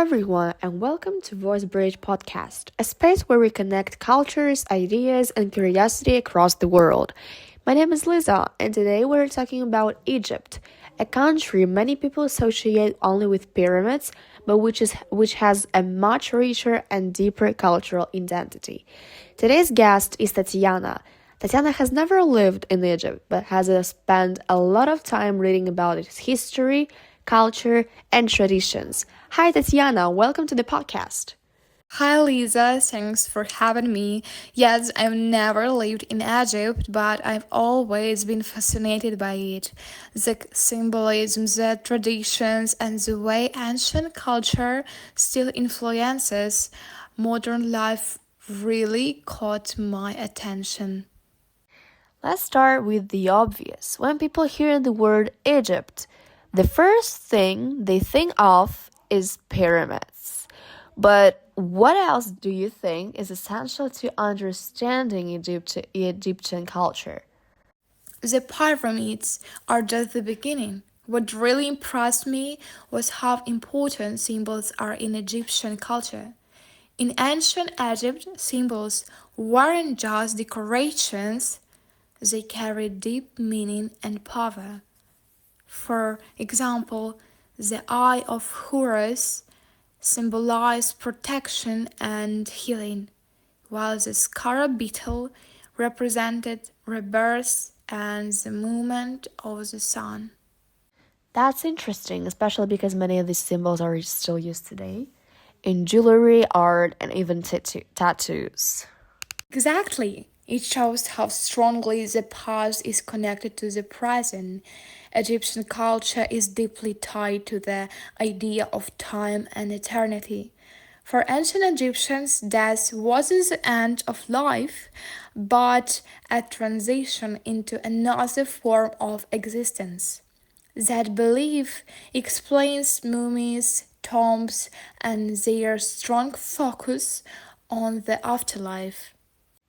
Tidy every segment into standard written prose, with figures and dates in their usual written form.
everyone, and welcome to VoiceBridge Podcast, a space where we connect cultures, ideas, and curiosity across the world. My name is Liza, and today we're talking about Egypt, a country many people associate only with pyramids, but which has a much richer and deeper cultural identity. Today's guest is Tatiana. Tatiana has never lived in Egypt, but has spent a lot of time reading about its history, culture, and traditions. Hi, Tatiana. Welcome to the podcast. Hi Lisa, thanks for having me. Yes, I've never lived in Egypt, but I've always been fascinated by it. The symbolism, the traditions, and the way ancient culture still influences modern life really caught my attention. Let's start with the obvious. When people hear the word Egypt, the first thing they think of is pyramids. But what else do you think is essential to understanding Egyptian culture? The pyramids are just the beginning. What really impressed me was how important symbols are in Egyptian culture. In ancient Egypt, symbols weren't just decorations, they carried deep meaning and power. For example, the Eye of Horus symbolized protection and healing, while the scarab beetle represented rebirth and the movement of the sun. That's interesting, especially because many of these symbols are still used today in jewelry, art, and even tattoos. Exactly. It shows how strongly the past is connected to the present. Egyptian culture is deeply tied to the idea of time and eternity. For ancient Egyptians, death wasn't the end of life, but a transition into another form of existence. That belief explains mummies, tombs, and their strong focus on the afterlife.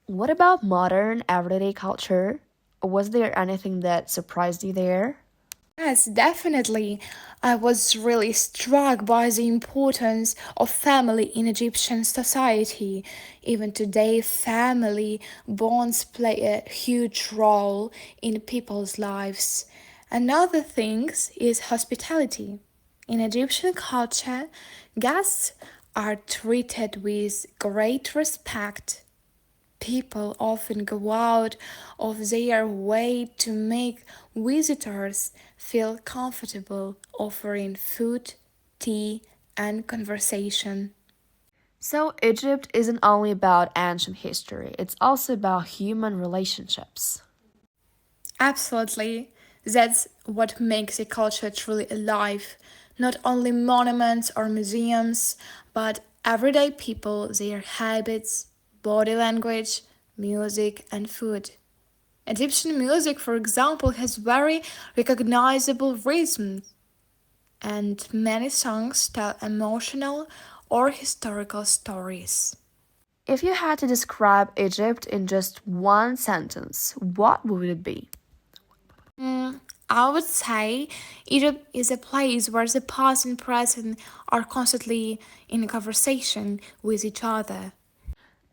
What about modern everyday culture? Was there anything that surprised you there? Yes, definitely. I was really struck by the importance of family in Egyptian society. Even today, family bonds play a huge role in people's lives. Another thing is hospitality. In Egyptian culture, guests are treated with great respect. People often go out of their way to make visitors feel comfortable, offering food, tea, and conversation. So, Egypt isn't only about ancient history, it's also about human relationships. Absolutely. That's what makes a culture truly alive. Not only monuments or museums, but everyday people, their habits, body language, music, and food. Egyptian music, for example, has very recognizable rhythms, and many songs tell emotional or historical stories. If you had to describe Egypt in just one sentence, what would it be? I would say Egypt is a place where the past and present are constantly in conversation with each other.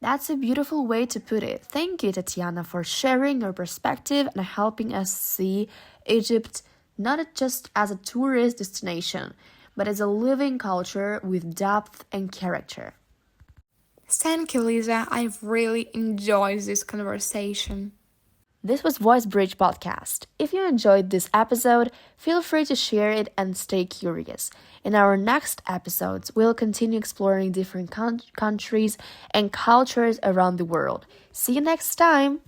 That's a beautiful way to put it. Thank you, Tatiana, for sharing your perspective and helping us see Egypt not just as a tourist destination, but as a living culture with depth and character. Thank you, Lisa. I've really enjoyed this conversation. This was VoiceBridge Podcast. If you enjoyed this episode, feel free to share it and stay curious. In our next episodes, we'll continue exploring different countries and cultures around the world. See you next time!